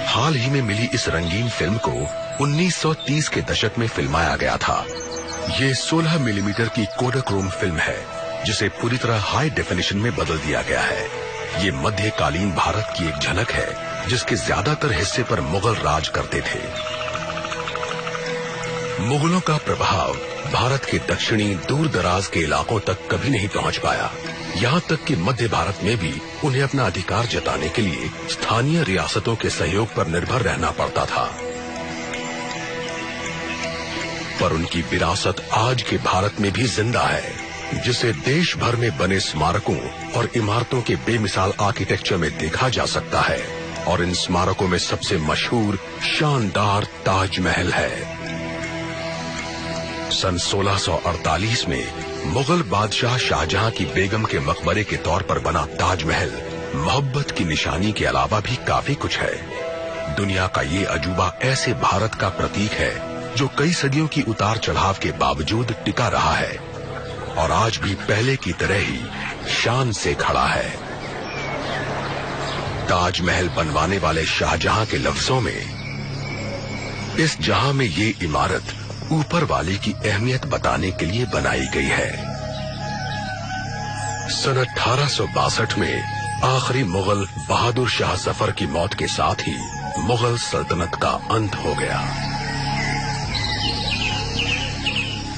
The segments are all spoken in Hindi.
हाल ही में मिली इस रंगीन फिल्म को 1930 के दशक में फिल्माया गया था। ये 16 मिलीमीटर की कोडाक्रोम फिल्म है, जिसे पूरी तरह हाई डेफिनेशन में बदल दिया गया है। ये मध्यकालीन भारत की एक झलक है, जिसके ज्यादातर हिस्से पर मुगल राज करते थे। मुगलों का प्रभाव भारत के दक्षिणी दूर दराज के इलाकों तक कभी नहीं पहुंच पाया। यहाँ तक कि मध्य भारत में भी उन्हें अपना अधिकार जताने के लिए स्थानीय रियासतों के सहयोग पर निर्भर रहना पड़ता था। पर उनकी विरासत आज के भारत में भी जिंदा है, जिसे देश भर में बने स्मारकों और इमारतों के बेमिसाल आर्किटेक्चर में देखा जा सकता है। और इन स्मारकों में सबसे मशहूर शानदार ताजमहल है। सन 1648 में मुगल बादशाह शाहजहां की बेगम के मकबरे के तौर पर बना ताजमहल मोहब्बत की निशानी के अलावा भी काफी कुछ है। दुनिया का ये अजूबा ऐसे भारत का प्रतीक है जो कई सदियों की उतार चढ़ाव के बावजूद टिका रहा है और आज भी पहले की तरह ही शान से खड़ा है। ताजमहल बनवाने वाले शाहजहां के लफ्जों में, इस जहां में ये इमारत ऊपर वाले की अहमियत बताने के लिए बनाई गई है। सन 1862 में आखिरी मुगल बहादुर शाह जफर की मौत के साथ ही मुगल सल्तनत का अंत हो गया।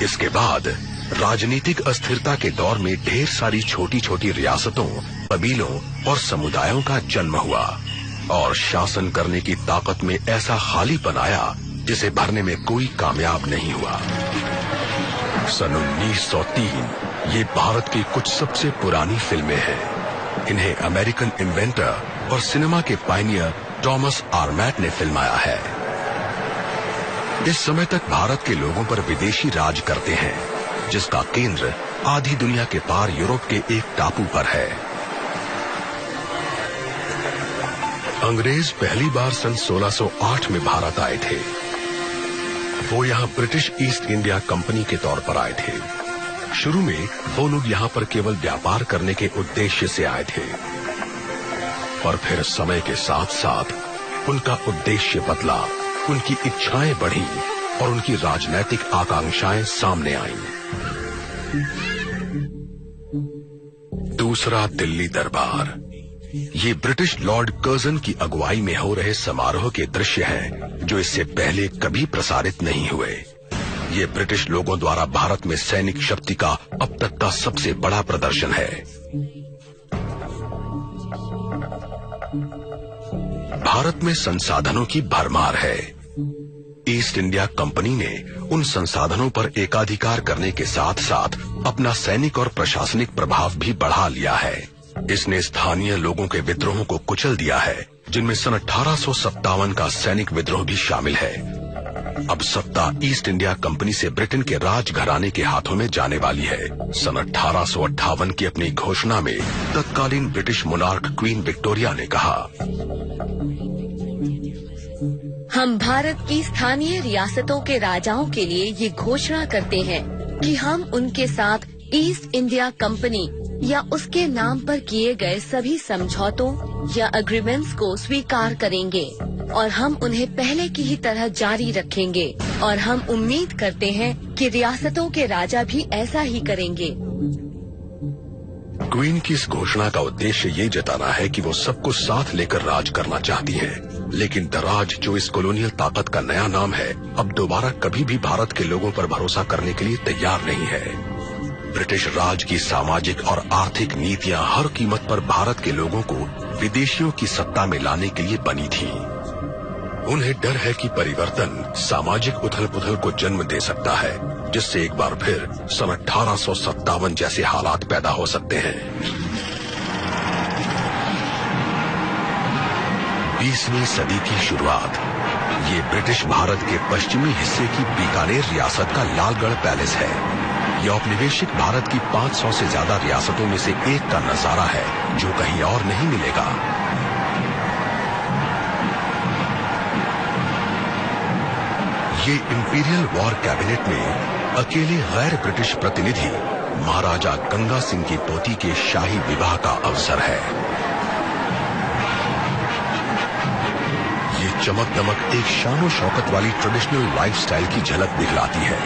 इसके बाद राजनीतिक अस्थिरता के दौर में ढेर सारी छोटी छोटी रियासतों, कबीलों और समुदायों का जन्म हुआ और शासन करने की ताकत में ऐसा खालीपन आया जिसे भरने में कोई कामयाब नहीं हुआ। सन 1903 ये भारत की कुछ सबसे पुरानी फिल्में हैं। इन्हें अमेरिकन इन्वेंटर और सिनेमा के पायनियर थॉमस आर्मैट ने फिल्माया है। इस समय तक भारत के लोगों पर विदेशी राज करते हैं, जिसका केंद्र आधी दुनिया के पार यूरोप के एक टापू पर है। अंग्रेज पहली बार सन 1608 में भारत आए थे। वो यहाँ ब्रिटिश ईस्ट इंडिया कंपनी के तौर पर आए थे। शुरू में वो लोग यहाँ पर केवल व्यापार करने के उद्देश्य से आए थे, पर फिर समय के साथ साथ उनका उद्देश्य बदला, उनकी इच्छाएं बढ़ी और उनकी राजनैतिक आकांक्षाएं सामने आईं। दूसरा दिल्ली दरबार। ये ब्रिटिश लॉर्ड कर्जन की अगुवाई में हो रहे समारोह के दृश्य हैं, जो इससे पहले कभी प्रसारित नहीं हुए। ये ब्रिटिश लोगों द्वारा भारत में सैनिक शक्ति का अब तक का सबसे बड़ा प्रदर्शन है। भारत में संसाधनों की भरमार है। ईस्ट इंडिया कंपनी ने उन संसाधनों पर एकाधिकार करने के साथ साथ अपना सैनिक और प्रशासनिक प्रभाव भी बढ़ा लिया है। इसने स्थानीय लोगों के विद्रोहों को कुचल दिया है, जिनमें सन 1857 का सैनिक विद्रोह भी शामिल है। अब सत्ता ईस्ट इंडिया कंपनी से ब्रिटेन के राजघराने के हाथों में जाने वाली है। सन 1858 की अपनी घोषणा में तत्कालीन ब्रिटिश मोनार्क क्वीन विक्टोरिया ने कहा, हम भारत की स्थानीय रियासतों के राजाओं के लिए ये घोषणा करते हैं कि हम उनके साथ ईस्ट इंडिया कंपनी या उसके नाम पर किए गए सभी समझौतों या अग्रीमेंट्स को स्वीकार करेंगे और हम उन्हें पहले की ही तरह जारी रखेंगे और हम उम्मीद करते हैं कि रियासतों के राजा भी ऐसा ही करेंगे। क्वीन की इस घोषणा का उद्देश्य ये जताना है कि वो सबको साथ लेकर राज करना चाहती है, लेकिन दराज, जो इस कॉलोनियल ताकत का नया नाम है, अब दोबारा कभी भी भारत के लोगों पर भरोसा करने के लिए तैयार नहीं है। ब्रिटिश राज की सामाजिक और आर्थिक नीतियां हर कीमत पर भारत के लोगों को विदेशियों की सत्ता में लाने के लिए बनी थी। उन्हें डर है कि परिवर्तन सामाजिक उथल-पुथल को जन्म दे सकता है, जिससे एक बार फिर सन 1857 जैसे हालात पैदा हो सकते हैं। 20वीं सदी की शुरुआत। ये ब्रिटिश भारत के पश्चिमी हिस्से की बीकानेर रियासत का लालगढ़ पैलेस है। यह औपनिवेशिक भारत की 500 से ज्यादा रियासतों में से एक का नजारा है, जो कहीं और नहीं मिलेगा। ये इंपीरियल वॉर कैबिनेट में अकेले गैर ब्रिटिश प्रतिनिधि महाराजा गंगा सिंह की पोती के शाही विवाह का अवसर है। चमक दमक एक शानो शौकत वाली ट्रेडिशनल लाइफस्टाइल की झलक दिखलाती है,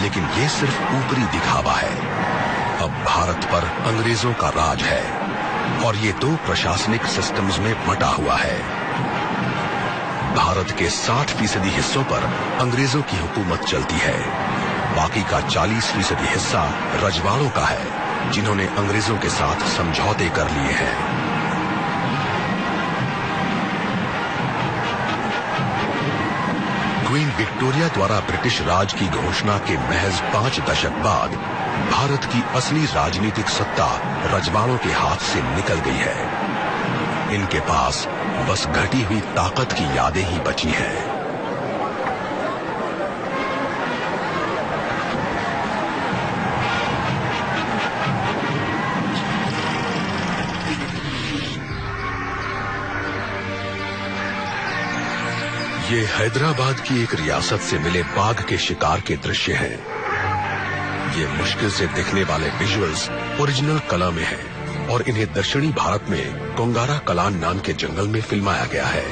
लेकिन ये सिर्फ ऊपरी दिखावा है। अब भारत पर अंग्रेजों का राज है और ये दो प्रशासनिक सिस्टम्स में बटा हुआ है। भारत के 60% हिस्सों पर अंग्रेजों की हुकूमत चलती है। बाकी का 40% हिस्सा रजवाड़ों का है, जिन्होंने अंग्रेजों के साथ समझौते कर लिए हैं। क्वीन विक्टोरिया द्वारा ब्रिटिश राज की घोषणा के महज 5 दशक बाद भारत की असली राजनीतिक सत्ता रजवाड़ों के हाथ से निकल गई है। इनके पास बस घटी हुई ताकत की यादें ही बची हैं। ये हैदराबाद की एक रियासत से मिले बाघ के शिकार के दृश्य हैं। ये मुश्किल से दिखने वाले विजुअल्स ओरिजिनल कला में हैं और इन्हें दक्षिणी भारत में कोंगारा कलान नाम के जंगल में फिल्माया गया है।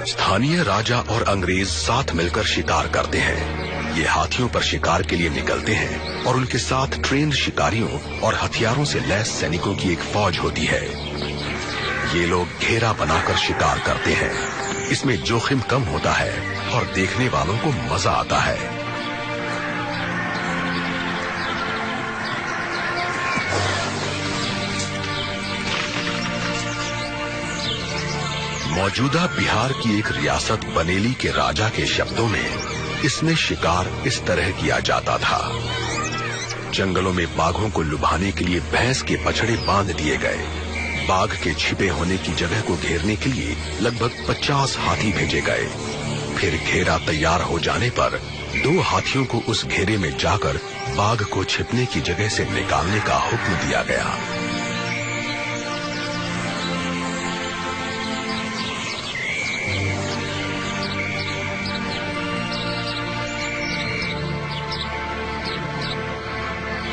स्थानीय राजा और अंग्रेज साथ मिलकर शिकार करते हैं। ये हाथियों पर शिकार के लिए निकलते हैं और उनके साथ ट्रेन्ड शिकारियों और हथियारों से लैस सैनिकों की एक फौज होती है। ये लोग घेरा बनाकर शिकार करते हैं। इसमें जोखिम कम होता है और देखने वालों को मजा आता है। मौजूदा बिहार की एक रियासत बनेली के राजा के शब्दों में इसमें शिकार इस तरह किया जाता था। जंगलों में बाघों को लुभाने के लिए भैंस के बछड़े बांध दिए गए। बाघ के छिपे होने की जगह को घेरने के लिए लगभग 50 हाथी भेजे गए। फिर घेरा तैयार हो जाने पर 2 हाथियों को उस घेरे में जाकर बाघ को छिपने की जगह से निकालने का हुक्म दिया गया।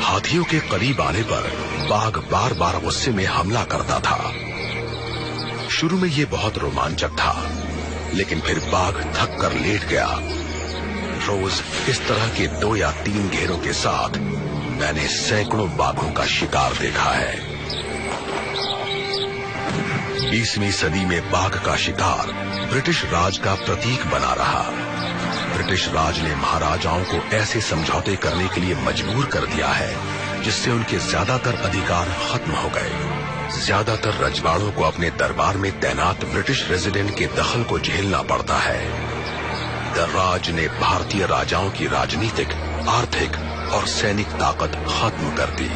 हाथियों के करीब आने पर बाघ बार बार गुस्से में हमला करता था। शुरू में ये बहुत रोमांचक था, लेकिन फिर बाघ थक कर लेट गया। रोज इस तरह के 2 या 3 घेरों के साथ मैंने सैकड़ों बाघों का शिकार देखा है। 20वीं सदी में बाघ का शिकार ब्रिटिश राज का प्रतीक बना रहा। ब्रिटिश राज ने महाराजाओं को ऐसे समझौते करने के लिए मजबूर कर दिया है जिससे उनके ज्यादातर अधिकार खत्म हो गए। ज्यादातर रजवाड़ों को अपने दरबार में तैनात ब्रिटिश रेजिडेंट के दखल को झेलना पड़ता है। दर्राज ने भारतीय राजाओं की राजनीतिक, आर्थिक और सैनिक ताकत खत्म कर दी।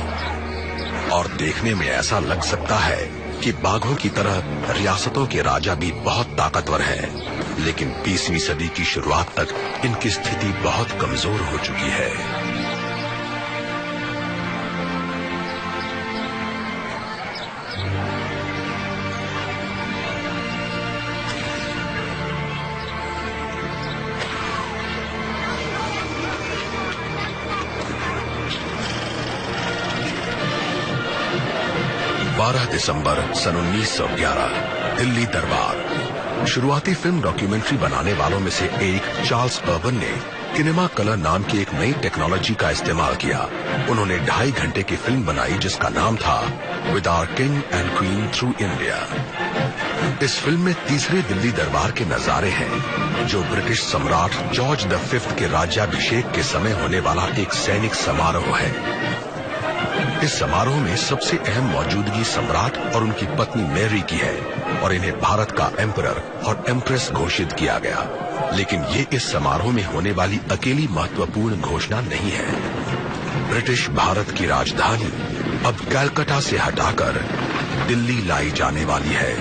और देखने में ऐसा लग सकता है कि बाघों की तरह रियासतों के राजा भी बहुत ताकतवर हैं, लेकिन 20वीं सदी की शुरुआत तक इनकी स्थिति बहुत कमजोर हो चुकी है। दिसंबर सन 1911 दिल्ली दरबार। शुरुआती फिल्म डॉक्यूमेंट्री बनाने वालों में से एक चार्ल्स अर्बन ने किनेमा कलर नाम की एक नई टेक्नोलॉजी का इस्तेमाल किया। उन्होंने 2.5 घंटे की फिल्म बनाई जिसका नाम था with our king and queen through India. इस फिल्म में तीसरे दिल्ली दरबार के नजारे हैं, जो ब्रिटिश सम्राट जॉर्ज V के राज्याभिषेक के समय होने वाला एक सैनिक समारोह है। इस समारोह में सबसे अहम मौजूदगी सम्राट और उनकी पत्नी मैरी की है और इन्हें भारत का एम्परर और एम्प्रेस घोषित किया गया। लेकिन ये इस समारोह में होने वाली अकेली महत्वपूर्ण घोषणा नहीं है। ब्रिटिश भारत की राजधानी अब कलकत्ता से हटाकर दिल्ली लाई जाने वाली है।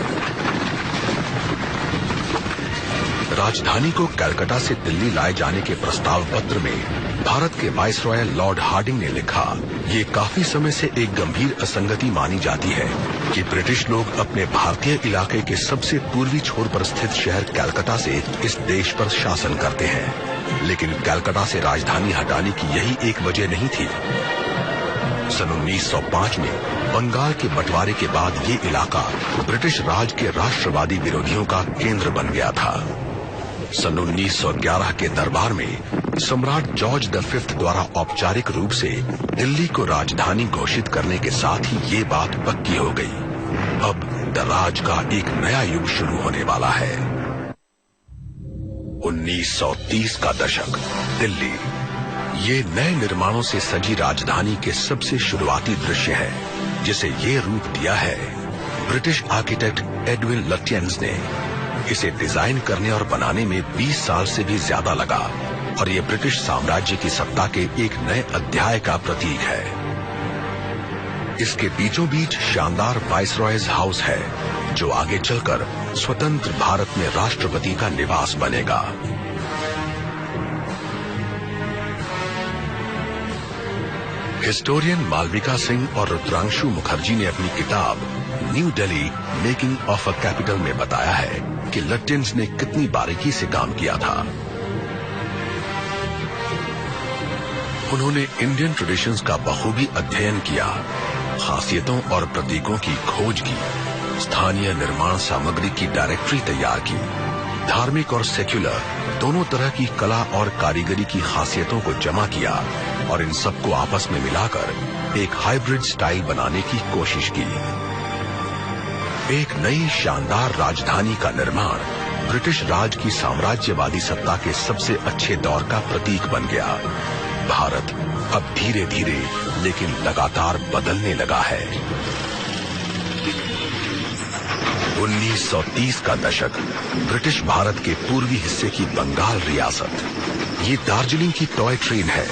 राजधानी को कलकत्ता से दिल्ली लाए जाने के प्रस्ताव पत्र में भारत के वाइसरॉय लॉर्ड हार्डिंग ने लिखा, ये काफी समय से एक गंभीर असंगति मानी जाती है कि ब्रिटिश लोग अपने भारतीय इलाके के सबसे पूर्वी छोर पर स्थित शहर कलकत्ता से इस देश पर शासन करते हैं, लेकिन कलकत्ता से राजधानी हटाने की यही एक वजह नहीं थी। सन 1905 में बंगाल के बंटवारे के बाद ये इलाका ब्रिटिश राज के राष्ट्रवादी विरोधियों का केंद्र बन गया था। सन 1911 के दरबार में सम्राट जॉर्ज V द्वारा औपचारिक रूप से दिल्ली को राजधानी घोषित करने के साथ ही ये बात पक्की हो गई। अब दराज का एक नया युग शुरू होने वाला है। 1930 का दशक, दिल्ली। ये नए निर्माणों से सजी राजधानी के सबसे शुरुआती दृश्य है, जिसे ये रूप दिया है ब्रिटिश आर्किटेक्ट एडविन लुटियंस ने। इसे डिजाइन करने और बनाने में 20 साल से भी ज्यादा लगा और ये ब्रिटिश साम्राज्य की सत्ता के एक नए अध्याय का प्रतीक है। इसके बीचों बीच शानदार वाइसरॉयज हाउस है, जो आगे चलकर स्वतंत्र भारत में राष्ट्रपति का निवास बनेगा। हिस्टोरियन मालविका सिंह और रुद्रांशु मुखर्जी ने अपनी किताब new Delhi making of a capital में बताया है कि लुटियंस ने कितनी बारीकी से काम किया था। उन्होंने इंडियन ट्रेडिशंस का बखूबी अध्ययन किया, खासियतों और प्रतीकों की खोज की, स्थानीय निर्माण सामग्री की डायरेक्टरी तैयार की, धार्मिक और सेक्युलर दोनों तरह की कला और कारीगरी की खासियतों को जमा किया और इन सबको आपस में मिलाकर एक हाइब्रिड स्टाइल बनाने की कोशिश की। एक नई शानदार राजधानी का निर्माण ब्रिटिश राज की साम्राज्यवादी सत्ता के सबसे अच्छे दौर का प्रतीक बन गया। भारत अब धीरे धीरे लेकिन लगातार बदलने लगा है। 1930 का दशक, ब्रिटिश भारत के पूर्वी हिस्से की बंगाल रियासत। ये दार्जिलिंग की टॉय ट्रेन है,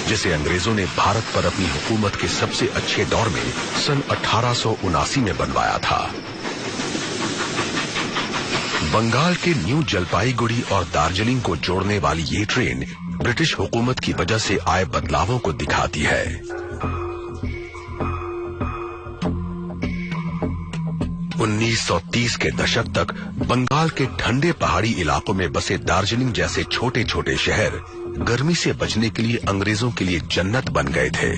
जिसे अंग्रेजों ने भारत पर अपनी हुकूमत के सबसे अच्छे दौर में सन 1879 में बनवाया था। बंगाल के न्यू जलपाईगुड़ी और दार्जिलिंग को जोड़ने वाली ये ट्रेन ब्रिटिश हुकूमत की वजह से आए बदलावों को दिखाती है। 1930 के दशक तक बंगाल के ठंडे पहाड़ी इलाकों में बसे दार्जिलिंग जैसे छोटे छोटे शहर गर्मी से बचने के लिए अंग्रेजों के लिए जन्नत बन गए थे।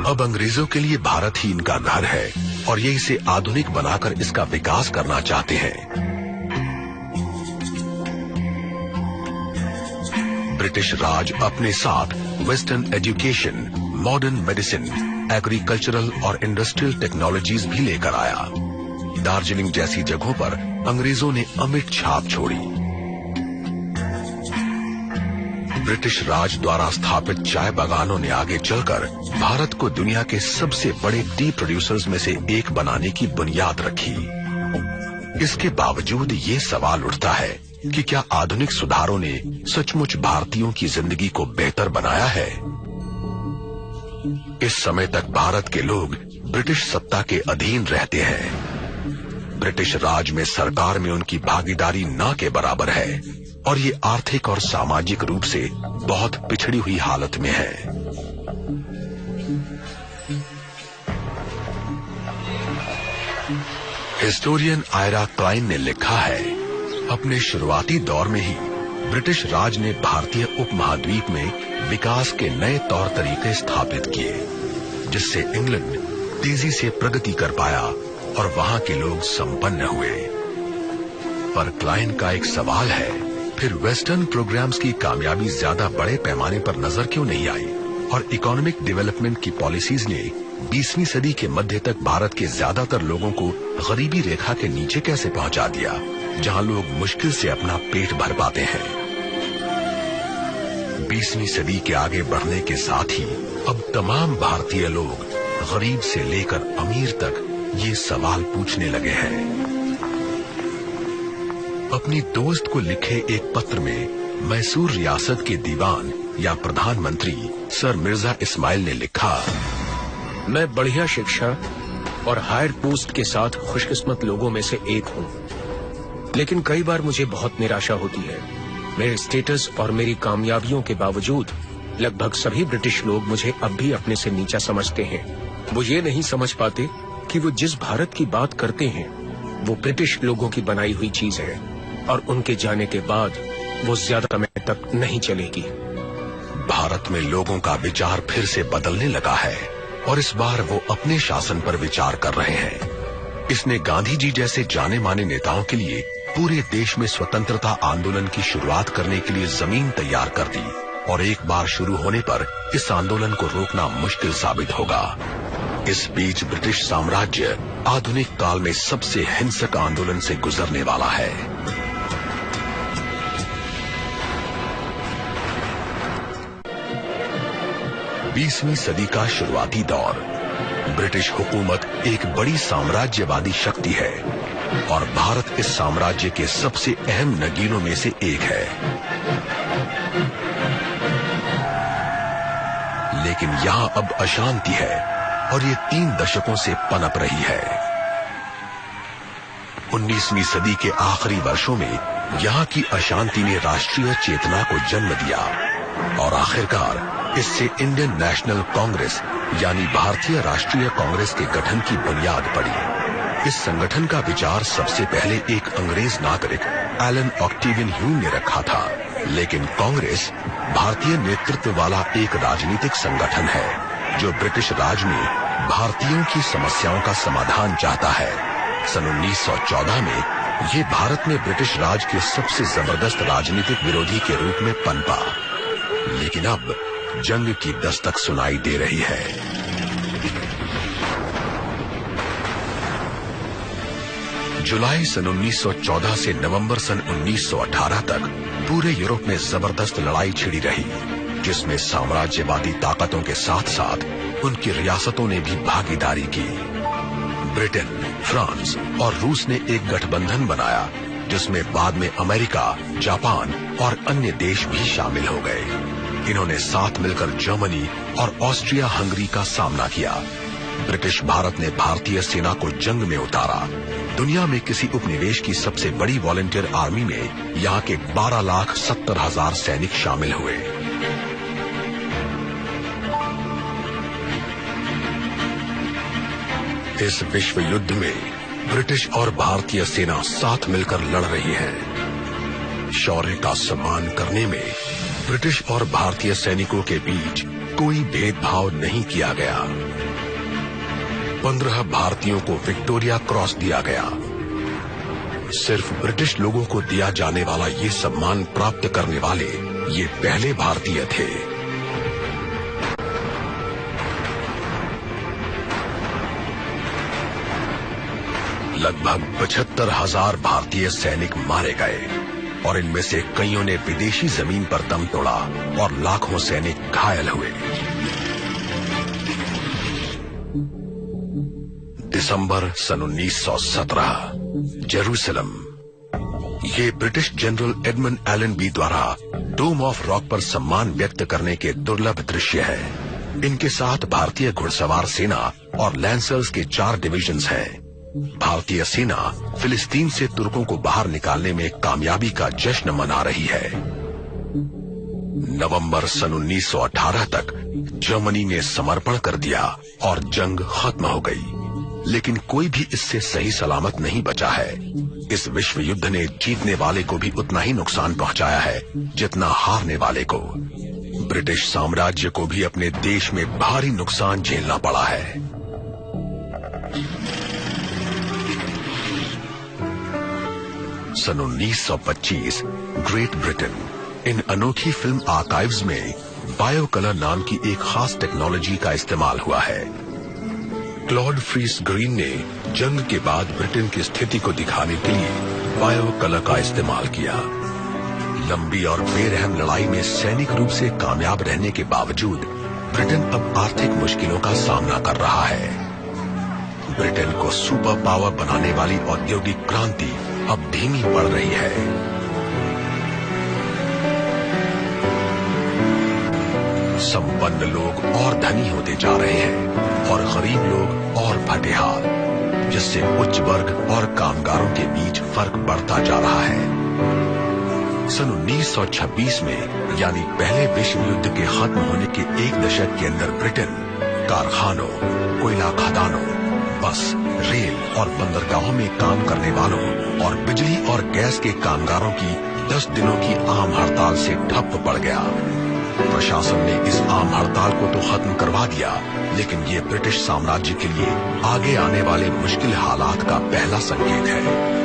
अब अंग्रेजों के लिए भारत ही इनका घर है और ये इसे आधुनिक बनाकर इसका विकास करना चाहते हैं। ब्रिटिश राज अपने साथ western education, modern medicine, agricultural और इंडस्ट्रियल टेक्नोलॉजीज भी लेकर आया। दार्जिलिंग जैसी जगहों पर अंग्रेजों ने अमिट छाप छोड़ी। ब्रिटिश राज द्वारा स्थापित चाय बागानों ने आगे चलकर भारत को दुनिया के सबसे बड़े टी प्रोड्यूसर्स में से एक बनाने की बुनियाद रखी। इसके बावजूद ये सवाल उठता है कि क्या आधुनिक सुधारों ने सचमुच भारतीयों की जिंदगी को बेहतर बनाया है? इस समय तक भारत के लोग ब्रिटिश सत्ता के अधीन रहते हैं। ब्रिटिश राज में सरकार में उनकी भागीदारी न के बराबर है और ये आर्थिक और सामाजिक रूप से बहुत पिछड़ी हुई हालत में है। हिस्टोरियन आयरा क्लाइन ने लिखा है, अपने शुरुआती दौर में ही ब्रिटिश राज ने भारतीय उपमहाद्वीप में विकास के नए तौर तरीके स्थापित किए, जिससे इंग्लैंड तेजी से प्रगति कर पाया और वहां के लोग संपन्न हुए। पर क्लाइन का एक सवाल है, फिर वेस्टर्न प्रोग्राम्स की कामयाबी ज्यादा बड़े पैमाने पर नजर क्यों नहीं आई और इकोनॉमिक डेवलपमेंट की पॉलिसीज ने 20वीं सदी के मध्य तक भारत के ज्यादातर लोगों को गरीबी रेखा के नीचे कैसे पहुंचा दिया, जहां लोग मुश्किल से अपना पेट भर पाते हैं। 20वीं सदी के आगे बढ़ने के साथ ही अब तमाम भारतीय लोग गरीब से लेकर अमीर तक ये सवाल पूछने लगे हैं। अपनी दोस्त को लिखे एक पत्र में मैसूर रियासत के दीवान या प्रधानमंत्री सर मिर्जा इस्माइल ने लिखा, मैं बढ़िया शिक्षा और हायर पोस्ट के साथ खुशकिस्मत लोगों में से एक हूँ, लेकिन कई बार मुझे बहुत निराशा होती है। मेरे स्टेटस और मेरी कामयाबियों के बावजूद लगभग सभी ब्रिटिश लोग मुझे अब भी अपने से नीचा समझते हैं। वो ये नहीं समझ पाते कि वो जिस भारत की बात करते हैं वो ब्रिटिश लोगों की बनाई हुई चीज है और उनके जाने के बाद वो ज्यादा समय तक नहीं चलेगी। भारत में लोगों का विचार फिर से बदलने लगा है और इस बार वो अपने शासन पर विचार कर रहे हैं। इसने गांधी जी जैसे जाने माने नेताओं के लिए पूरे देश में स्वतंत्रता आंदोलन की शुरुआत करने के लिए जमीन तैयार कर दी और एक बार शुरू होने पर इस आंदोलन को रोकना मुश्किल साबित होगा। इस बीच ब्रिटिश साम्राज्य आधुनिक काल में सबसे हिंसक आंदोलन से गुजरने वाला है। 20वीं सदी का शुरुआती दौर। ब्रिटिश हुकूमत एक बड़ी साम्राज्यवादी शक्ति है और भारत इस साम्राज्य के सबसे अहम नगीनों में से एक है। लेकिन यहाँ अब अशांति है और ये 3 दशकों से पनप रही है। 19वीं सदी के आखिरी वर्षों में यहाँ की अशांति ने राष्ट्रीय चेतना को जन्म दिया और आखिरकार इससे इंडियन नेशनल कांग्रेस यानी भारतीय राष्ट्रीय कांग्रेस के गठन की बुनियाद पड़ी। इस संगठन का विचार सबसे पहले एक अंग्रेज नागरिक एलन ऑक्टेवियन ह्यूम ने रखा था, लेकिन कांग्रेस भारतीय नेतृत्व वाला एक राजनीतिक संगठन है जो ब्रिटिश राज में भारतीयों की समस्याओं का समाधान चाहता है। सन 1914 में ये भारत में ब्रिटिश राज के सबसे जबरदस्त राजनीतिक विरोधी के रूप में पनपा, लेकिन अब जंग की दस्तक सुनाई दे रही है। जुलाई सन 1914 से नवंबर सन 1918 तक पूरे यूरोप में जबरदस्त लड़ाई छिड़ी रही, जिसमें साम्राज्यवादी ताकतों के साथ साथ उनकी रियासतों ने भी भागीदारी की। ब्रिटेन, फ्रांस और रूस ने एक गठबंधन बनाया, जिसमें बाद में अमेरिका, जापान और अन्य देश भी शामिल हो गए। इन्होंने साथ मिलकर जर्मनी और ऑस्ट्रिया हंगरी का सामना किया। ब्रिटिश भारत ने भारतीय सेना को जंग में उतारा। दुनिया में किसी उपनिवेश की सबसे बड़ी वॉलंटियर आर्मी में यहाँ के 12,70,000 सैनिक शामिल हुए। इस विश्व युद्ध में ब्रिटिश और भारतीय सेना साथ मिलकर लड़ रही है। शौर्य का सम्मान करने में ब्रिटिश और भारतीय सैनिकों के बीच कोई भेदभाव नहीं किया गया। 15 भारतीयों को विक्टोरिया क्रॉस दिया गया। सिर्फ ब्रिटिश लोगों को दिया जाने वाला ये सम्मान प्राप्त करने वाले ये पहले भारतीय थे। लगभग 75,000 भारतीय सैनिक मारे गए और इनमें से कईयों ने विदेशी जमीन पर दम तोड़ा और लाखों सैनिक घायल हुए। दिसंबर सन 1917, जेरूसलम। ये ब्रिटिश जनरल एडमंड एलनबी द्वारा डोम ऑफ रॉक पर सम्मान व्यक्त करने के दुर्लभ दृश्य है। इनके साथ भारतीय घुड़सवार सेना और लैंसर्स के 4 डिविजन्स हैं। भारतीय सेना फिलिस्तीन से तुर्कों को बाहर निकालने में कामयाबी का जश्न मना रही है। नवंबर सन 1918 तक जर्मनी ने समर्पण कर दिया और जंग खत्म हो गई, लेकिन कोई भी इससे सही सलामत नहीं बचा है। इस विश्व युद्ध ने जीतने वाले को भी उतना ही नुकसान पहुंचाया है जितना हारने वाले को। ब्रिटिश साम्राज्य को भी अपने देश में भारी नुकसान झेलना पड़ा है। सन 1925 ग्रेट ब्रिटेन। इन अनोखी फिल्म आर्काइव्स में बायो कलर नाम की एक खास टेक्नोलॉजी का इस्तेमाल हुआ है। क्लॉड फ्रीस ग्रीन ने जंग के बाद ब्रिटेन की स्थिति को दिखाने के लिए बायो कलर का इस्तेमाल किया। लंबी और बेरहम लड़ाई में सैनिक रूप से कामयाब रहने के बावजूद ब्रिटेन अब आर्थिक मुश्किलों का सामना कर रहा है। ब्रिटेन को सुपर पावर बनाने वाली औद्योगिक क्रांति अब धीमी पड़ रही है। संपन्न लोग और धनी होते जा रहे हैं और गरीब लोग और फटेहाल, जिससे उच्च वर्ग और कामगारों के बीच फर्क बढ़ता जा रहा है। सन 1926 में यानी पहले विश्व युद्ध के खत्म होने के 1 दशक के अंदर ब्रिटेन कारखानों, कोयला खदानों, बस, रेल और बंदरगाहों में काम करने वालों और बिजली और गैस के कामगारों की 10 दिनों की आम हड़ताल से ठप पड़ गया। प्रशासन ने इस आम हड़ताल को तो खत्म करवा दिया, लेकिन ये ब्रिटिश साम्राज्य के लिए आगे आने वाले मुश्किल हालात का पहला संकेत है।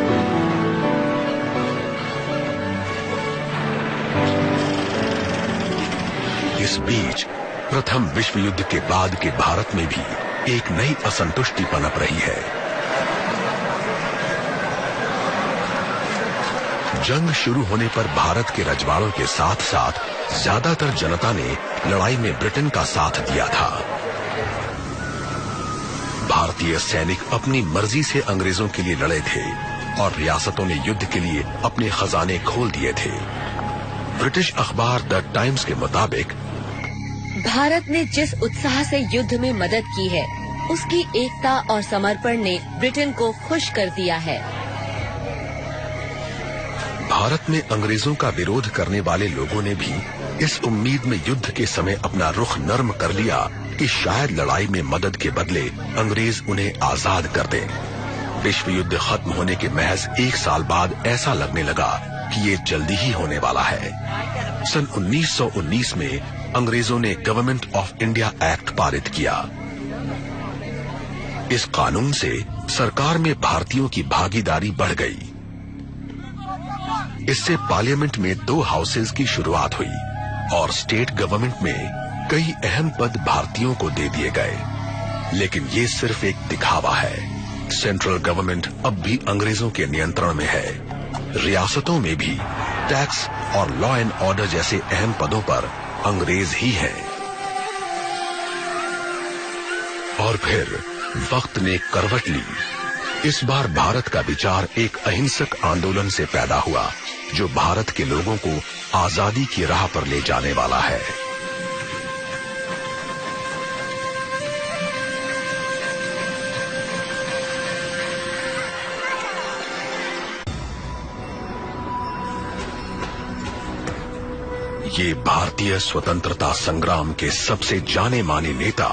इस बीच प्रथम विश्व युद्ध के बाद के भारत में भी एक नई असंतुष्टि पनप रही है। जंग शुरू होने पर भारत के रजवाड़ों के साथ साथ ज्यादातर जनता ने लड़ाई में ब्रिटेन का साथ दिया था। भारतीय सैनिक अपनी मर्जी से अंग्रेजों के लिए लड़े थे और रियासतों ने युद्ध के लिए अपने खजाने खोल दिए थे। ब्रिटिश अखबार द टाइम्स के मुताबिक भारत ने जिस उत्साह से युद्ध में मदद की है, उसकी एकता और समर्पण ने ब्रिटेन को खुश कर दिया है। भारत में अंग्रेजों का विरोध करने वाले लोगों ने भी इस उम्मीद में युद्ध के समय अपना रुख नर्म कर लिया कि शायद लड़ाई में मदद के बदले अंग्रेज उन्हें आजाद कर दें। विश्व युद्ध खत्म होने के महज 1 साल बाद ऐसा लगने लगा कि ये जल्दी ही होने वाला है। सन 1919 में अंग्रेजों ने गवर्नमेंट ऑफ इंडिया एक्ट पारित किया। इस कानून से सरकार में भारतीयों की भागीदारी बढ़ गई। इससे पार्लियामेंट में 2 हाउसेज की शुरुआत हुई और स्टेट गवर्नमेंट में कई अहम पद भारतीयों को दे दिए गए। लेकिन ये सिर्फ एक दिखावा है। सेंट्रल गवर्नमेंट अब भी अंग्रेजों के नियंत्रण में है। रियासतों में भी टैक्स और लॉ एंड ऑर्डर जैसे अहम पदों पर अंग्रेज ही हैं। और फिर वक्त ने करवट ली। इस बार भारत का विचार एक अहिंसक आंदोलन से पैदा हुआ, जो भारत के लोगों को आजादी की राह पर ले जाने वाला है। ये भारतीय स्वतंत्रता संग्राम के सबसे जाने माने नेता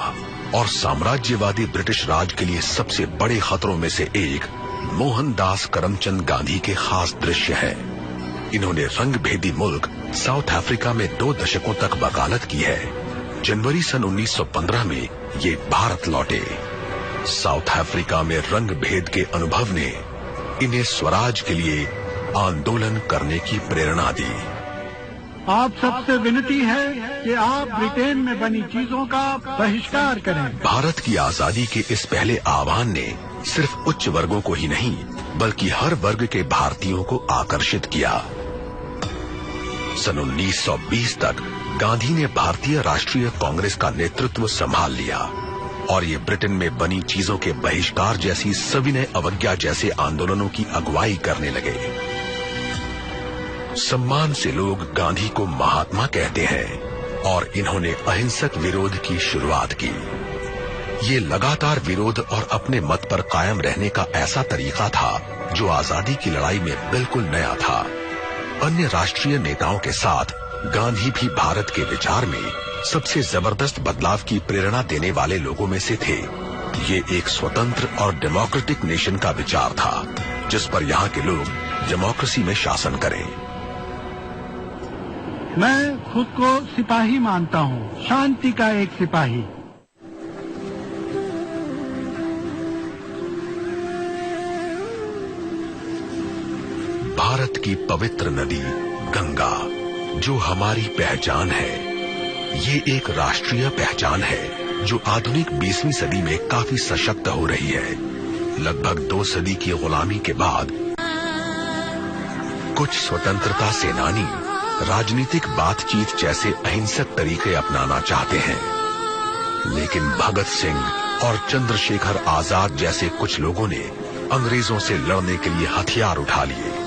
और साम्राज्यवादी ब्रिटिश राज के लिए सबसे बड़े खतरों में से एक मोहनदास करमचंद गांधी के खास दृश्य हैं। इन्होंने रंगभेदी मुल्क साउथ अफ्रीका में 2 दशकों तक वकालत की है। जनवरी सन 1915 में ये भारत लौटे। साउथ अफ्रीका में रंगभेद के अनुभव ने इन्हें स्वराज के लिए आंदोलन करने की प्रेरणा दी। आप सबसे विनती है कि आप ब्रिटेन में बनी चीजों का बहिष्कार करें। भारत की आजादी के इस पहले आह्वान ने सिर्फ उच्च वर्गों को ही नहीं, बल्कि हर वर्ग के भारतीयों को आकर्षित किया। सन 1920 तक गांधी ने भारतीय राष्ट्रीय कांग्रेस का नेतृत्व संभाल लिया और ये ब्रिटेन में बनी चीजों के बहिष्कार जैसी सविनय अवज्ञा जैसे आंदोलनों की अगुवाई करने लगे। सम्मान से लोग गांधी को महात्मा कहते हैं और इन्होंने अहिंसक विरोध की शुरुआत की। ये लगातार विरोध और अपने मत पर कायम रहने का ऐसा तरीका था जो आजादी की लड़ाई में बिल्कुल नया था। अन्य राष्ट्रीय नेताओं के साथ गांधी भी भारत के विचार में सबसे जबरदस्त बदलाव की प्रेरणा देने वाले लोगों में से थे। ये एक स्वतंत्र और डेमोक्रेटिक नेशन का विचार था, जिस पर यहाँ के लोग डेमोक्रेसी में शासन करें। मैं खुद को सिपाही मानता हूँ, शांति का एक सिपाही। भारत की पवित्र नदी गंगा, जो हमारी पहचान है, ये एक राष्ट्रीय पहचान है जो आधुनिक 20वीं सदी में काफी सशक्त हो रही है। लगभग 2 सदी की गुलामी के बाद कुछ स्वतंत्रता सेनानी राजनीतिक बातचीत जैसे अहिंसक तरीके अपनाना चाहते हैं, लेकिन भगत सिंह और चंद्रशेखर आजाद जैसे कुछ लोगों ने अंग्रेजों से लड़ने के लिए हथियार उठा लिए।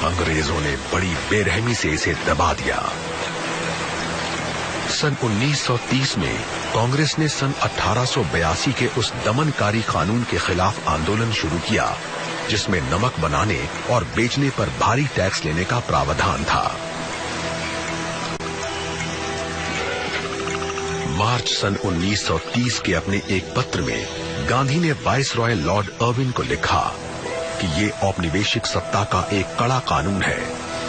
अंग्रेजों ने बड़ी बेरहमी से इसे दबा दिया। सन 1930 में कांग्रेस ने सन 1882 के उस दमनकारी कानून के खिलाफ आंदोलन शुरू किया जिसमें नमक बनाने और बेचने पर भारी टैक्स लेने का प्रावधान था। मार्च सन 1930 के अपने एक पत्र में गांधी ने वाइसरॉय लॉर्ड अर्विन को लिखा कि ये औपनिवेशिक सत्ता का एक कड़ा कानून है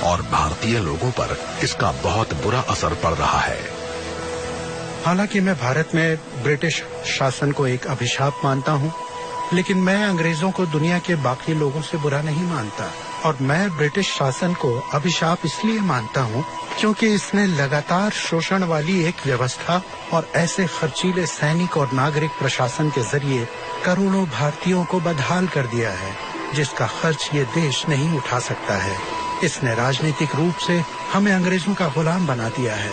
और भारतीय लोगों पर इसका बहुत बुरा असर पड़ रहा है। हालांकि मैं भारत में ब्रिटिश शासन को एक अभिशाप मानता हूं, लेकिन मैं अंग्रेजों को दुनिया के बाकी लोगों से बुरा नहीं मानता। और मैं ब्रिटिश शासन को अभिशाप इसलिए मानता हूं क्योंकि इसने लगातार शोषण वाली एक व्यवस्था और ऐसे खर्चीले सैनिक और नागरिक प्रशासन के जरिए करोड़ों भारतीयों को बदहाल कर दिया है, जिसका खर्च ये देश नहीं उठा सकता है। इसने राजनीतिक रूप से हमें अंग्रेजों का गुलाम बना दिया है।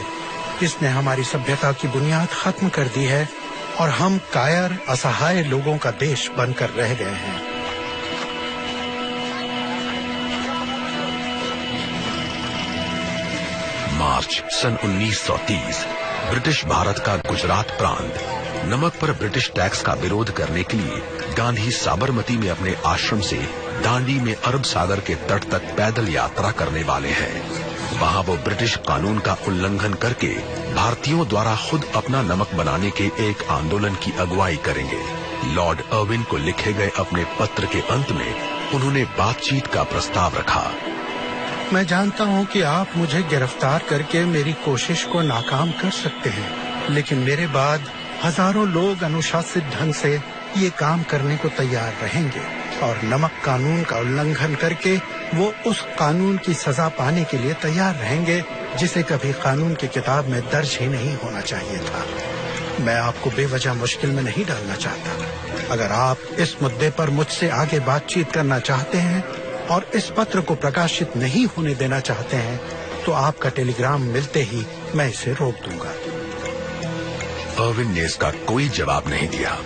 इसने हमारी सभ्यता की बुनियाद खत्म कर दी है और हम कायर असहाय लोगों का देश बनकर रह गए हैं। मार्च सन 1930 ब्रिटिश भारत का गुजरात प्रांत नमक पर ब्रिटिश टैक्स का विरोध करने के लिए गांधी साबरमती में अपने आश्रम से दांडी में अरब सागर के तट तक पैदल यात्रा करने वाले हैं। वहां वो ब्रिटिश कानून का उल्लंघन करके भारतीयों द्वारा खुद अपना नमक बनाने के एक आंदोलन की अगुवाई करेंगे। लॉर्ड अर्विन को लिखे गए अपने पत्र के अंत में उन्होंने बातचीत का प्रस्ताव रखा। मैं जानता हूं कि आप मुझे गिरफ्तार करके मेरी कोशिश को नाकाम कर सकते हैं, लेकिन मेरे बाद हजारों लोग अनुशासित ढंग से ये काम करने को तैयार रहेंगे और नमक कानून का उल्लंघन करके वो उस कानून की सजा पाने के लिए तैयार रहेंगे जिसे कभी कानून की किताब में दर्ज ही नहीं होना चाहिए था। मैं आपको बेवजह मुश्किल में नहीं डालना चाहता। अगर आप इस मुद्दे पर मुझसे आगे बातचीत करना चाहते हैं और इस पत्र को प्रकाशित नहीं होने देना चाहते हैं, तो आपका टेलीग्राम मिलते ही मैं इसे रोक दूंगा। अर्विन ने इसका कोई जवाब नहीं दिया।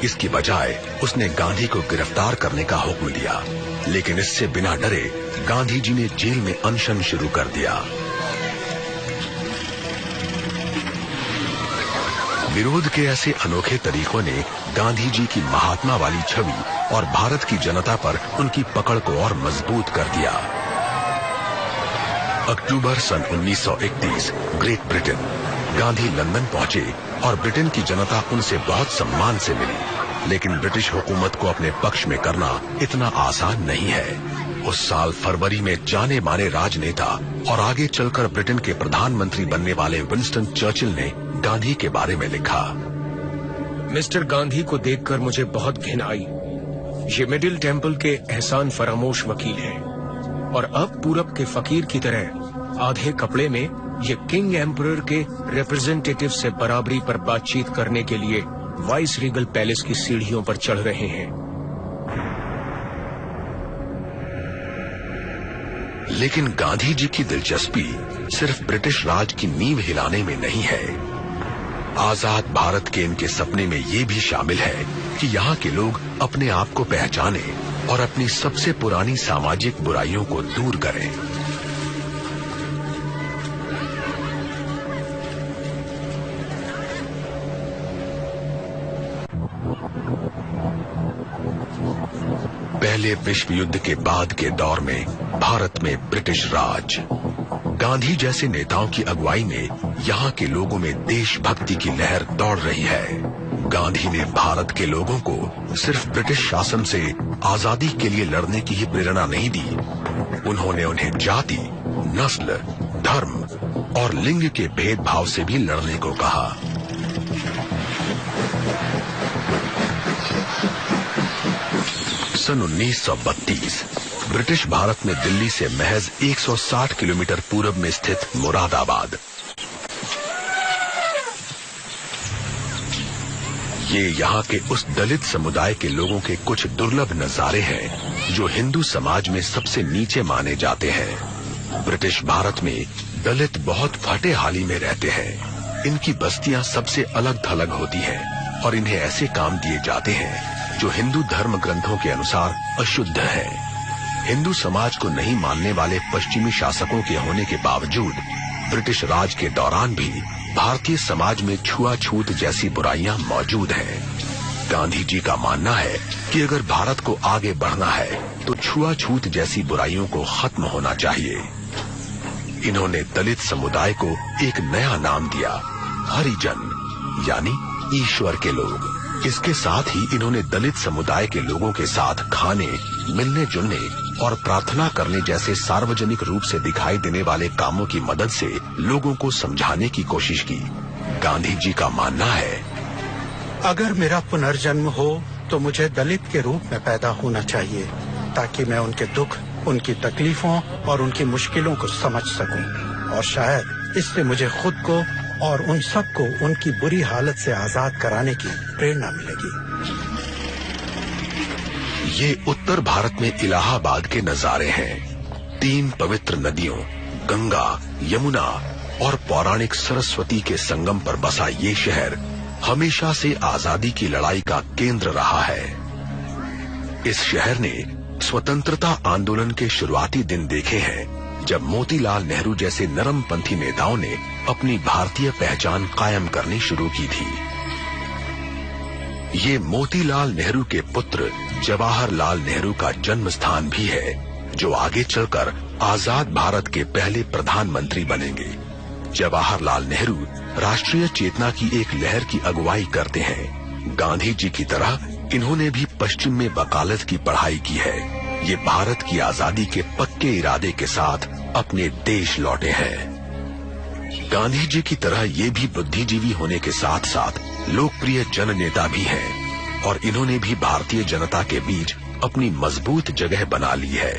इसकी बजाय उसने गांधी को गिरफ्तार करने का हुक्म दिया, लेकिन इससे बिना डरे गांधी जी ने जेल में अनशन शुरू कर दिया। विरोध के ऐसे अनोखे तरीकों ने गांधी जी की महात्मा वाली छवि और भारत की जनता पर उनकी पकड़ को और मजबूत कर दिया। अक्टूबर सन 1931 ग्रेट ब्रिटेन। गांधी लंदन पहुंचे और ब्रिटेन की जनता उनसे बहुत सम्मान से मिली, लेकिन ब्रिटिश हुकूमत को अपने पक्ष में करना इतना आसान नहीं है। उस साल फरवरी में जाने माने राजनेता और आगे चलकर ब्रिटेन के प्रधानमंत्री बनने वाले विंस्टन चर्चिल ने गांधी के बारे में लिखा। मिस्टर गांधी को देखकर मुझे बहुत घिन आई। ये मिडिल टेम्पल के एहसान फरामोश वकील हैं और अब पूरब के फकीर की तरह आधे कपड़े में ये किंग एम्परर के रिप्रेजेंटेटिव से बराबरी पर बातचीत करने के लिए वाइस रीगल पैलेस की सीढ़ियों पर चढ़ रहे हैं। लेकिन गांधी जी की दिलचस्पी सिर्फ ब्रिटिश राज की नींव हिलाने में नहीं है। आजाद भारत के इनके सपने में ये भी शामिल है कि यहाँ के लोग अपने आप को पहचाने और अपनी सबसे पुरानी सामाजिक बुराइयों को दूर करें। पहले विश्व युद्ध के बाद के दौर में भारत में ब्रिटिश राज, गांधी जैसे नेताओं की अगुवाई में यहाँ के लोगों में देशभक्ति की लहर दौड़ रही है। गांधी ने भारत के लोगों को सिर्फ ब्रिटिश शासन से आजादी के लिए लड़ने की ही प्रेरणा नहीं दी, उन्होंने उन्हें जाति, नस्ल, धर्म और लिंग के भेदभाव से भी लड़ने को कहा। सन 1932 ब्रिटिश भारत में दिल्ली से महज 160 किलोमीटर पूर्व में स्थित मुरादाबाद, ये यहाँ के उस दलित समुदाय के लोगों के कुछ दुर्लभ नजारे हैं जो हिंदू समाज में सबसे नीचे माने जाते हैं। ब्रिटिश भारत में दलित बहुत फटे हाली में रहते हैं। इनकी बस्तियां सबसे अलग थलग होती हैं और इन्हें ऐसे काम दिए जाते हैं जो हिंदू धर्म ग्रंथों के अनुसार अशुद्ध है। हिंदू समाज को नहीं मानने वाले पश्चिमी शासकों के होने के बावजूद ब्रिटिश राज के दौरान भी भारतीय समाज में छुआछूत जैसी बुराइयां मौजूद हैं। गांधी जी का मानना है कि अगर भारत को आगे बढ़ना है तो छुआछूत जैसी बुराइयों को खत्म होना चाहिए। इन्होंने दलित समुदाय को एक नया नाम दिया, हरिजन, यानी ईश्वर के लोग। इसके साथ ही इन्होंने दलित समुदाय के लोगों के साथ खाने, मिलने जुलने और प्रार्थना करने जैसे सार्वजनिक रूप से दिखाई देने वाले कामों की मदद से लोगों को समझाने की कोशिश की। गांधी जी का मानना है, अगर मेरा पुनर्जन्म हो तो मुझे दलित के रूप में पैदा होना चाहिए, ताकि मैं उनके दुख, उनकी तकलीफों और उनकी मुश्किलों को समझ सकूं, और शायद इससे मुझे खुद को और उन सबको उनकी बुरी हालत से आजाद कराने की प्रेरणा मिलेगी। ये उत्तर भारत में इलाहाबाद के नजारे हैं। 3 पवित्र नदियों गंगा, यमुना और पौराणिक सरस्वती के संगम पर बसा ये शहर हमेशा से आजादी की लड़ाई का केंद्र रहा है। इस शहर ने स्वतंत्रता आंदोलन के शुरुआती दिन देखे हैं, जब मोतीलाल नेहरू जैसे नरमपंथी नेताओं ने अपनी भारतीय पहचान कायम करनी शुरू की थी। ये मोतीलाल नेहरू के पुत्र जवाहरलाल नेहरू का जन्म स्थान भी है, जो आगे चलकर आजाद भारत के पहले प्रधानमंत्री बनेंगे। जवाहरलाल नेहरू राष्ट्रीय चेतना की एक लहर की अगुवाई करते हैं। गांधी जी की तरह इन्होंने भी पश्चिम में वकालत की पढ़ाई की है। ये भारत की आजादी के पक्के इरादे के साथ अपने देश लौटे हैं। गांधी जी की तरह ये भी बुद्धिजीवी होने के साथ साथ लोकप्रिय जन नेता भी हैं, और इन्होंने भी भारतीय जनता के बीच अपनी मजबूत जगह बना ली है।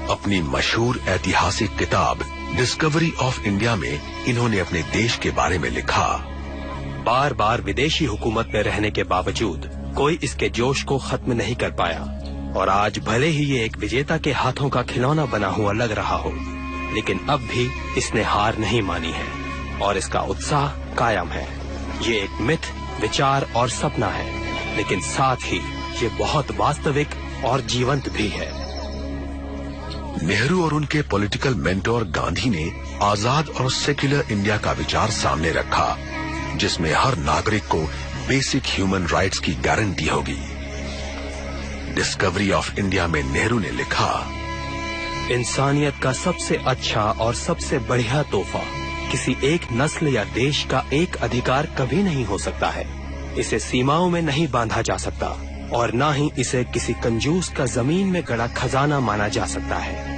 अपनी मशहूर ऐतिहासिक किताब डिस्कवरी ऑफ इंडिया में इन्होंने अपने देश के बारे में लिखा, बार बार विदेशी हुकूमत में रहने के बावजूद कोई इसके जोश को खत्म नहीं कर पाया, और आज भले ही ये एक विजेता के हाथों का खिलौना बना हुआ लग रहा हो, लेकिन अब भी इसने हार नहीं मानी है और इसका उत्साह कायम है। ये एक मिथ, विचार और सपना है, लेकिन साथ ही ये बहुत वास्तविक और जीवंत भी है। नेहरू और उनके पॉलिटिकल मेंटोर गांधी ने आजाद और सेक्युलर इंडिया का विचार सामने रखा, जिसमें हर नागरिक को बेसिक ह्यूमन राइट्स की गारंटी होगी। डिस्कवरी ऑफ इंडिया में नेहरू ने लिखा, इंसानियत का सबसे अच्छा और सबसे बढ़िया तोहफा किसी एक नस्ल या देश का एक अधिकार कभी नहीं हो सकता है। इसे सीमाओं में नहीं बांधा जा सकता, और न ही इसे किसी कंजूस का जमीन में गड़ा खजाना माना जा सकता है।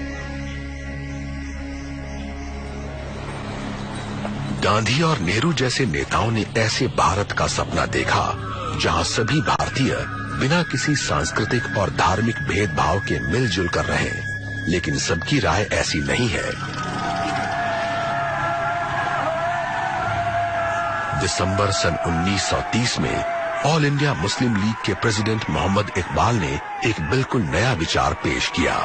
गांधी और नेहरू जैसे नेताओं ने ऐसे भारत का सपना देखा जहां सभी भारतीय बिना किसी सांस्कृतिक और धार्मिक भेदभाव के मिलजुल कर रहें, लेकिन सबकी राय ऐसी नहीं है। दिसंबर सन 1930 में ऑल इंडिया मुस्लिम लीग के प्रेसिडेंट मोहम्मद इकबाल ने एक बिल्कुल नया विचार पेश किया।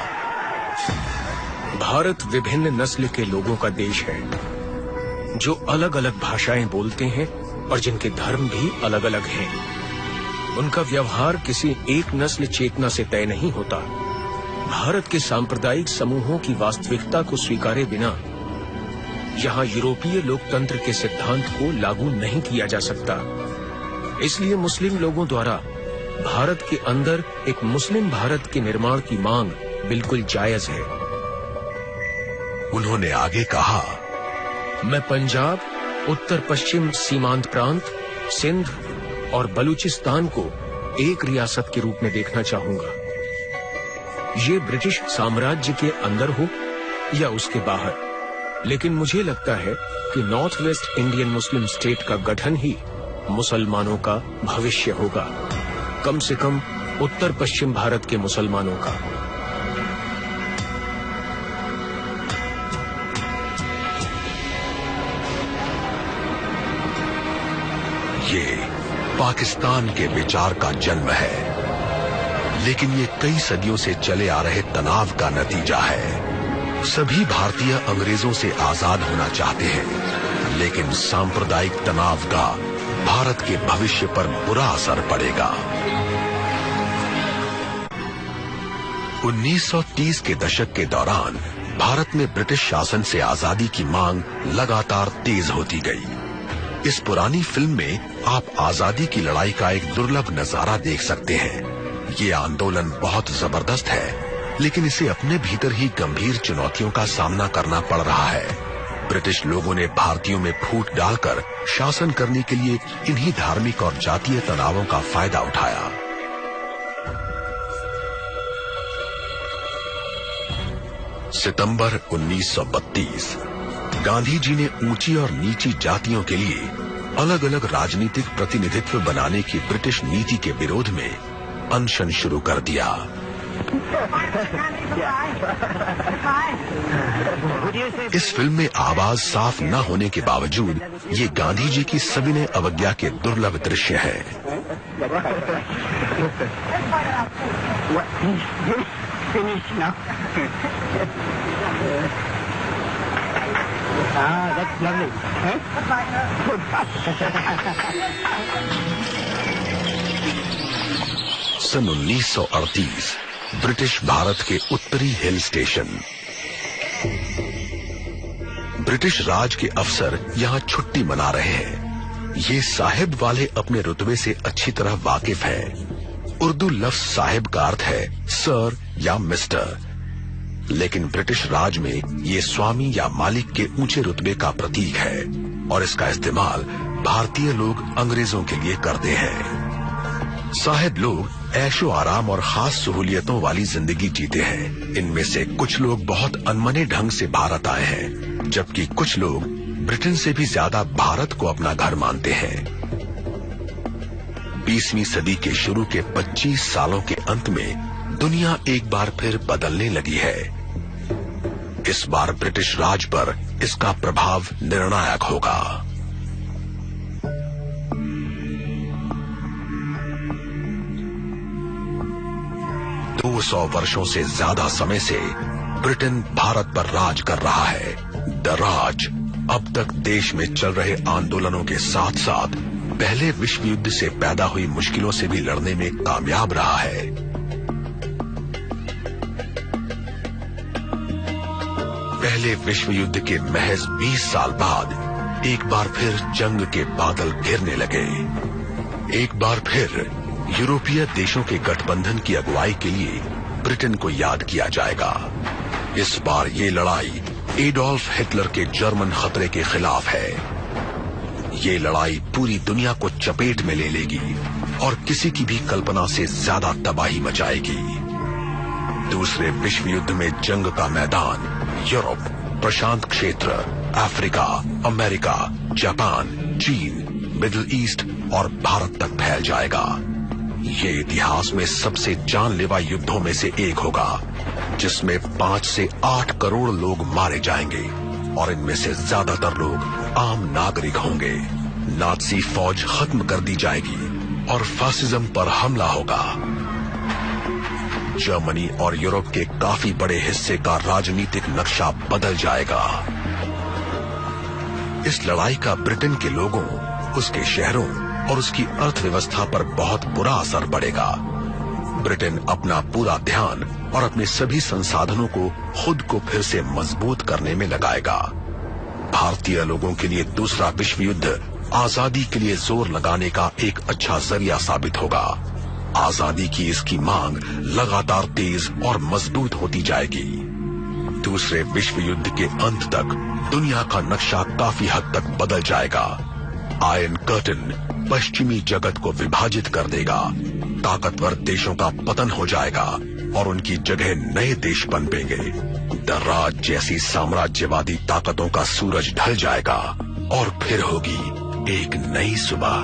भारत विभिन्न नस्ल के लोगों का देश है, जो अलग अलग भाषाएं बोलते हैं और जिनके धर्म भी अलग अलग हैं। उनका व्यवहार किसी एक नस्ल चेतना से तय नहीं होता। भारत के सांप्रदायिक समूहों की वास्तविकता को स्वीकारे बिना यहाँ यूरोपीय लोकतंत्र के सिद्धांत को लागू नहीं किया जा सकता। इसलिए मुस्लिम लोगों द्वारा भारत के अंदर एक मुस्लिम भारत के निर्माण की मांग बिल्कुल जायज है। उन्होंने आगे कहा, मैं पंजाब, उत्तर पश्चिम सीमांत प्रांत, सिंध और बलूचिस्तान को एक रियासत के रूप में देखना चाहूंगा। ये ब्रिटिश साम्राज्य के अंदर हो या उसके बाहर, लेकिन मुझे लगता है कि north West Indian Muslim state का गठन ही मुसलमानों का भविष्य होगा, कम से कम उत्तर पश्चिम भारत के मुसलमानों का। ये पाकिस्तान के विचार का जन्म है, लेकिन ये कई सदियों से चले आ रहे तनाव का नतीजा है। सभी भारतीय अंग्रेजों से आजाद होना चाहते हैं, लेकिन सांप्रदायिक तनाव का भारत के भविष्य पर बुरा असर पड़ेगा। 1930 के दशक के दौरान भारत में ब्रिटिश शासन से आजादी की मांग लगातार तेज होती गई। इस पुरानी फिल्म में आप आजादी की लड़ाई का एक दुर्लभ नजारा देख सकते हैं। ये आंदोलन बहुत जबरदस्त है, लेकिन इसे अपने भीतर ही गंभीर चुनौतियों का सामना करना पड़ रहा है। ब्रिटिश लोगों ने भारतीयों में फूट डालकर शासन करने के लिए इन्हीं धार्मिक और जातीय तनावों का फायदा उठाया। सितंबर 1932 गांधी जी ने ऊंची और नीची जातियों के लिए अलग अलग राजनीतिक प्रतिनिधित्व बनाने की ब्रिटिश नीति के विरोध में अनशन शुरू कर दिया। इस फिल्म में आवाज साफ न होने के बावजूद ये गांधी जी की सविनय अवज्ञा के दुर्लभ दृश्य हैं। सन 1938 ब्रिटिश भारत के उत्तरी हिल स्टेशन। ब्रिटिश राज के अफसर यहाँ छुट्टी मना रहे हैं। ये साहिब वाले अपने रुतबे से अच्छी तरह वाकिफ हैं। उर्दू लफ्ज साहिब का अर्थ है सर या मिस्टर, लेकिन ब्रिटिश राज में ये स्वामी या मालिक के ऊंचे रुतबे का प्रतीक है और इसका इस्तेमाल भारतीय लोग अंग्रेजों के लिए करते हैं। साहिब लोग ऐशो आराम और खास सहूलियतों वाली जिंदगी जीते हैं। इनमें से कुछ लोग बहुत अनमने ढंग से भारत आए हैं, जबकि कुछ लोग ब्रिटेन से भी ज्यादा भारत को अपना घर मानते हैं। 20वीं सदी के शुरू के 25 सालों के अंत में दुनिया एक बार फिर बदलने लगी है। इस बार ब्रिटिश राज पर इसका प्रभाव निर्णायक होगा। दो 100 वर्षों से ज्यादा समय से ब्रिटेन भारत पर राज कर रहा है। दराज अब तक देश में चल रहे आंदोलनों के साथ साथ पहले विश्व युद्ध से पैदा हुई मुश्किलों से भी लड़ने में कामयाब रहा है। पहले विश्व युद्ध के महज 20 साल बाद एक बार फिर जंग के बादल घिरने लगे। एक बार फिर यूरोपीय देशों के गठबंधन की अगुवाई के लिए ब्रिटेन को याद किया जाएगा। इस बार ये लड़ाई एडोल्फ हिटलर के जर्मन खतरे के खिलाफ है। ये लड़ाई पूरी दुनिया को चपेट में ले लेगी और किसी की भी कल्पना से ज्यादा तबाही मचाएगी। दूसरे विश्व युद्ध में जंग का मैदान यूरोप, प्रशांत क्षेत्र, अफ्रीका, अमेरिका, जापान, चीन, मिडिल ईस्ट और भारत तक फैल जाएगा। ये इतिहास में सबसे जानलेवा युद्धों में से एक होगा, जिसमें 5 से 8 करोड़ लोग मारे जाएंगे और इनमें से ज्यादातर लोग आम नागरिक होंगे। नाज़ी फौज खत्म कर दी जाएगी और फासिज्म पर हमला होगा। जर्मनी और यूरोप के काफी बड़े हिस्से का राजनीतिक नक्शा बदल जाएगा। इस लड़ाई का ब्रिटेन के लोगों, उसके शहरों और उसकी अर्थव्यवस्था पर बहुत बुरा असर पड़ेगा। ब्रिटेन अपना पूरा ध्यान और अपने सभी संसाधनों को खुद को फिर से मजबूत करने में लगाएगा। भारतीय लोगों के लिए दूसरा विश्व युद्ध आजादी के लिए जोर लगाने का एक अच्छा जरिया साबित होगा। आजादी की इसकी मांग लगातार तेज और मजबूत होती जाएगी। दूसरे विश्व युद्ध के अंत तक दुनिया का नक्शा काफी हद तक बदल जाएगा। आयरन कर्टन पश्चिमी जगत को विभाजित कर देगा। ताकतवर देशों का पतन हो जाएगा और उनकी जगह नए देश पनपेंगे। दराज जैसी साम्राज्यवादी ताकतों का सूरज ढल जाएगा और फिर होगी एक नई सुबह।